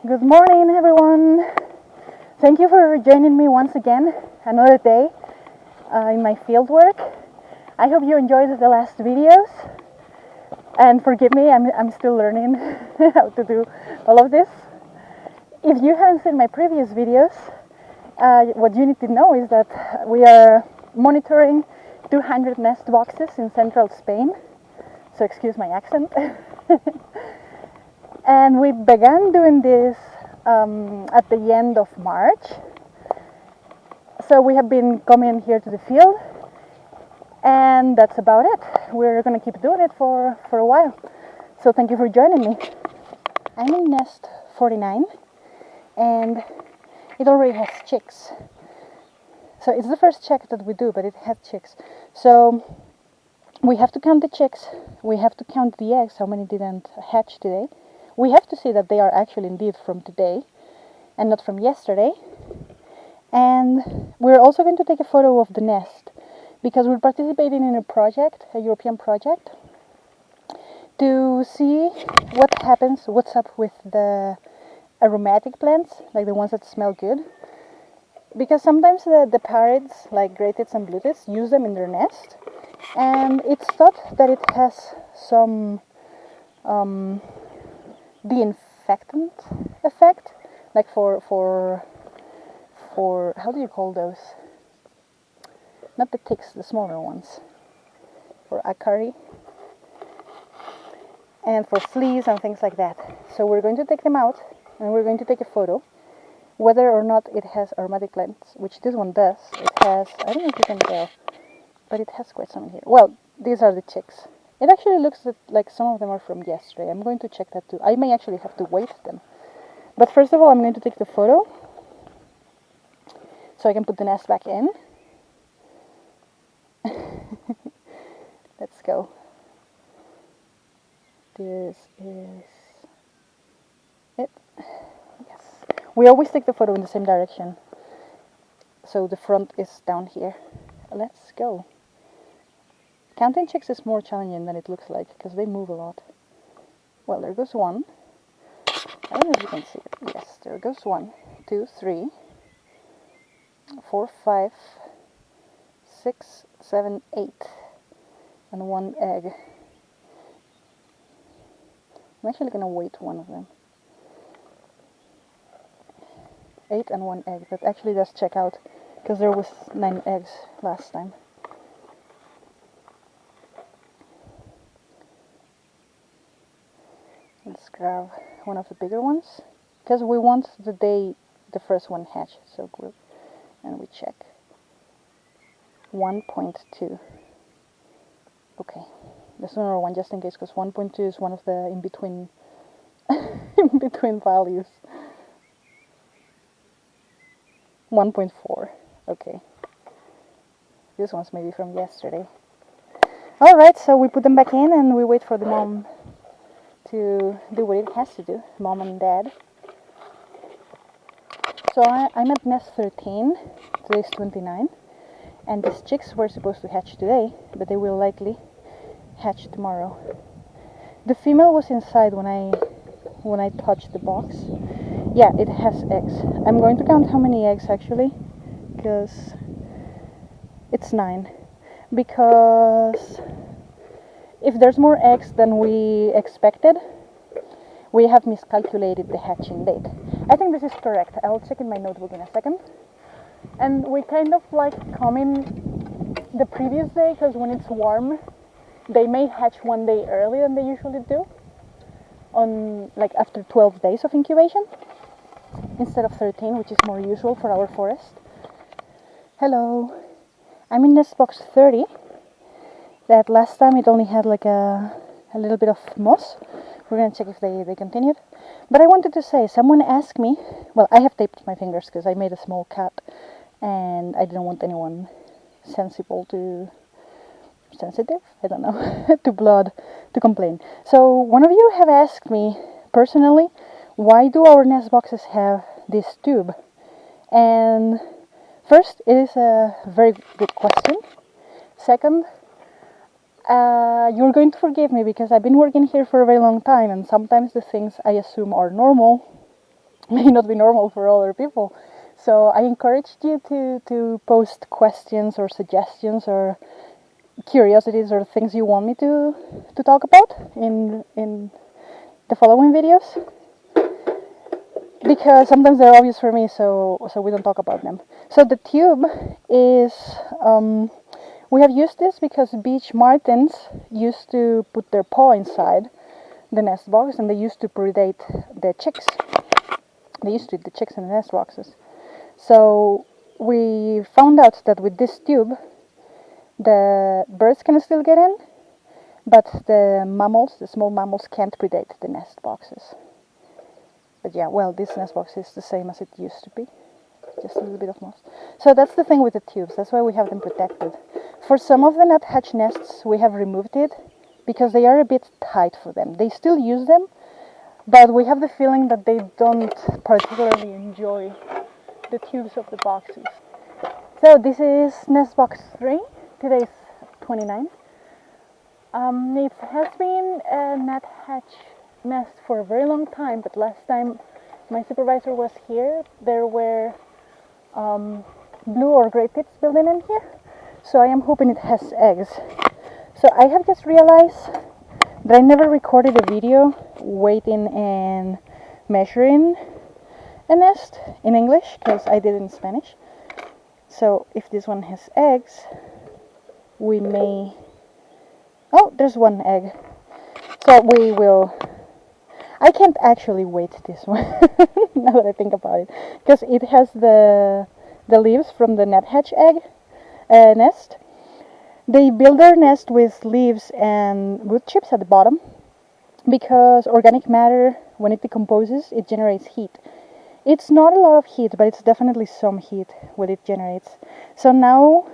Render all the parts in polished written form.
Good morning, everyone. Thank you for joining me once again, another day in my field work. I hope you enjoyed the last videos, and forgive me, I'm still learning how to do all of this. If you haven't seen my previous videos, what you need to know is that we are monitoring 200 nest boxes in central Spain, so excuse my accent. And we began doing this at the end of March. So we have been coming here to the field, and that's about it. We're going to keep doing it for a while. So thank you for joining me. I'm in nest 49, and it already has chicks. So it's the first check that we do, but it had chicks. So we have to count the chicks. We have to count the eggs, how many didn't hatch today. We have to see that they are actually indeed from today and not from yesterday. And we're also going to take a photo of the nest because we're participating in a project, a European project, to see what happens, what's up with the aromatic plants, like the ones that smell good. Because sometimes the parrots, like gray tits and blue tits, use them in their nest. And it's thought that it has some disinfectant effect, like for how do you call those? Not the ticks, the smaller ones. For acari and for fleas and things like that. So we're going to take them out and we're going to take a photo, whether or not it has aromatic plants, which this one does. It has, I don't know if you can tell, but it has quite some here. Well, these are the chicks. It actually looks like some of them are from yesterday. I'm going to check that too. I may actually have to weight them. But first of all, I'm going to take the photo so I can put the nest back in. Let's go. This is it. Yes. We always take the photo in the same direction. So the front is down here. Let's go. Counting chicks is more challenging than it looks like because they move a lot. Well, there goes one. I don't know if you can see it. Yes, there goes 1, 2, 3, 4, 5, 6, 7, 8, and 1 egg. I'm actually going to weight one of them. 8 and 1 egg. That actually does check out because there was 9 eggs last time. Let's grab one of the bigger ones because we want the day the first one hatch. So group and we check 1.2. Okay, the smaller one just in case because 1.2 is one of the in between in between values. 1.4. Okay, this one's maybe from yesterday. All right, so we put them back in and we wait for the mom to do what it has to do, mom and dad. So I'm at nest 13, today's 29, and these chicks were supposed to hatch today, but they will likely hatch tomorrow. The female was inside when I touched the box. Yeah, it has eggs. I'm going to count how many eggs actually, because it's 9. Because if there's more eggs than we expected, we have miscalculated the hatching date. I think this is correct. I'll check in my notebook in a second. And we kind of like come in the previous day because when it's warm, they may hatch 1 day earlier than they usually do, on like after 12 days of incubation, instead of 13, which is more usual for our forest. Hello. I'm in nest box 30. That last time it only had like a little bit of moss. We're going to check if they continued. But I wanted to say, someone asked me, well, I have taped my fingers because I made a small cut and I didn't want anyone sensitive, I don't know, to blood to complain. So one of you have asked me personally, why do our nest boxes have this tube? And first, it is a very good question. Second, you're going to forgive me because I've been working here for a very long time and sometimes the things I assume are normal may not be normal for other people. So I encouraged you to post questions or suggestions or curiosities or things you want me to talk about in the following videos, because sometimes they're obvious for me, so we don't talk about them. So the tube is we have used this because beach martins used to put their paw inside the nest box, and they used to predate the chicks. They used to eat the chicks in the nest boxes. So we found out that with this tube, the birds can still get in, but the mammals, the small mammals, can't predate the nest boxes. But yeah, well, this nest box is the same as it used to be, just a little bit of moss. So that's the thing with the tubes, that's why we have them protected. For some of the nuthatch nests, we have removed it because they are a bit tight for them. They still use them, but we have the feeling that they don't particularly enjoy the tubes of the boxes. So this is nest box 3, today's 29. It has been a nuthatch nest for a very long time, but last time my supervisor was here, there were blue or gray tits building in here, so I am hoping it has eggs. So I have just realized that I never recorded a video weighing and measuring a nest in English, because I did it in Spanish. So if this one has eggs, we may... Oh, there's one egg. So we will... I can't actually weight this one, now that I think about it, because it has the leaves from the nuthatch egg nest. They build their nest with leaves and wood chips at the bottom, because organic matter, when it decomposes, it generates heat. It's not a lot of heat, but it's definitely some heat what it generates. So now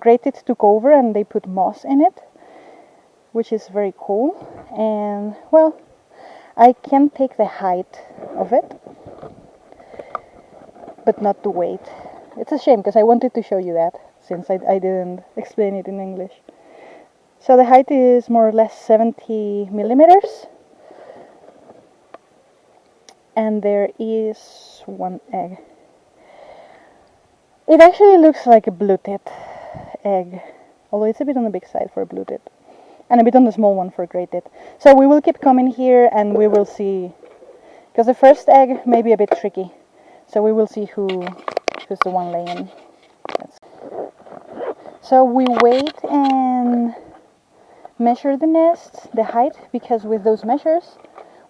gray tits took over and they put moss in it, which is very cool. And well, I can take the height of it, but not the weight. It's a shame, because I wanted to show you that, since I didn't explain it in English. So the height is more or less 70 millimeters. And there is one egg. It actually looks like a blue tit egg, although it's a bit on the big side for a blue tit, and a bit on the small one for a gray tit. So we will keep coming here and we will see, because the first egg may be a bit tricky. So we will see who's the one laying. So we wait and measure the nest, the height, because with those measures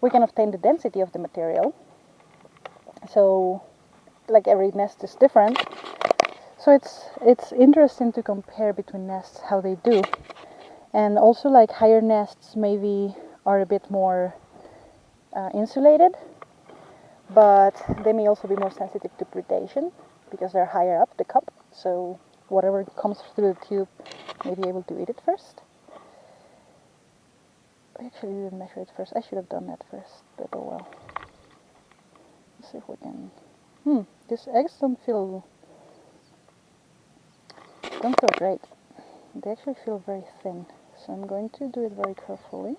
we can obtain the density of the material. So, like, every nest is different. So it's interesting to compare between nests, how they do. And also, like, higher nests maybe are a bit more insulated, but they may also be more sensitive to predation because they're higher up the cup. So whatever comes through the tube may be able to eat it first. I actually didn't measure it first. I should have done that first, but oh well. Let's see if we can... these eggs don't feel great. They actually feel very thin. So I'm going to do it very carefully.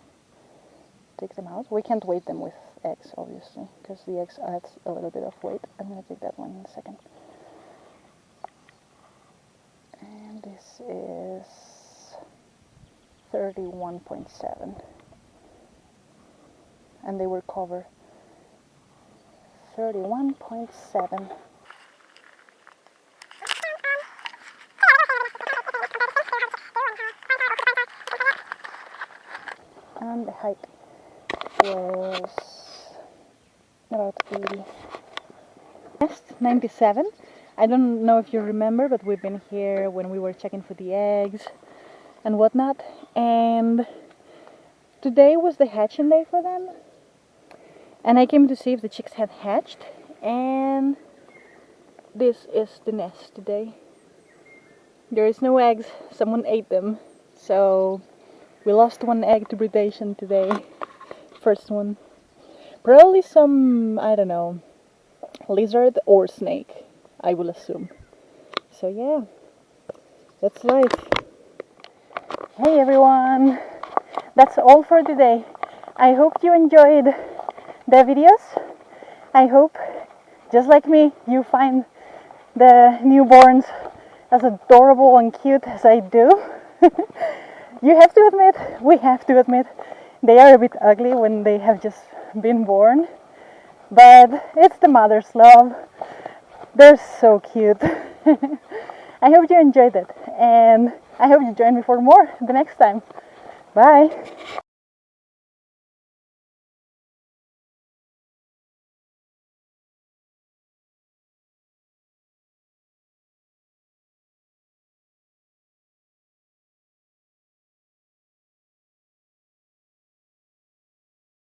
Take them out. We can't weight them with eggs, obviously, because the eggs adds a little bit of weight. I'm going to take that one in a second. And this is 31.7. And they will cover 31.7. And the height was about 80. Nest 97. I don't know if you remember, but we've been here when we were checking for the eggs and whatnot. And today was the hatching day for them. And I came to see if the chicks had hatched, and this is the nest today. There is no eggs, someone ate them, so we lost one egg to predation today. First one. Probably some, I don't know, lizard or snake, I will assume. So yeah, that's life. Hey everyone, that's all for today. I hope you enjoyed the videos, I hope, just like me, you find the newborns as adorable and cute as I do. You have to admit, we have to admit, they are a bit ugly when they have just been born, but it's the mother's love. They're so cute. I hope you enjoyed it, and I hope you join me for more the next time. Bye!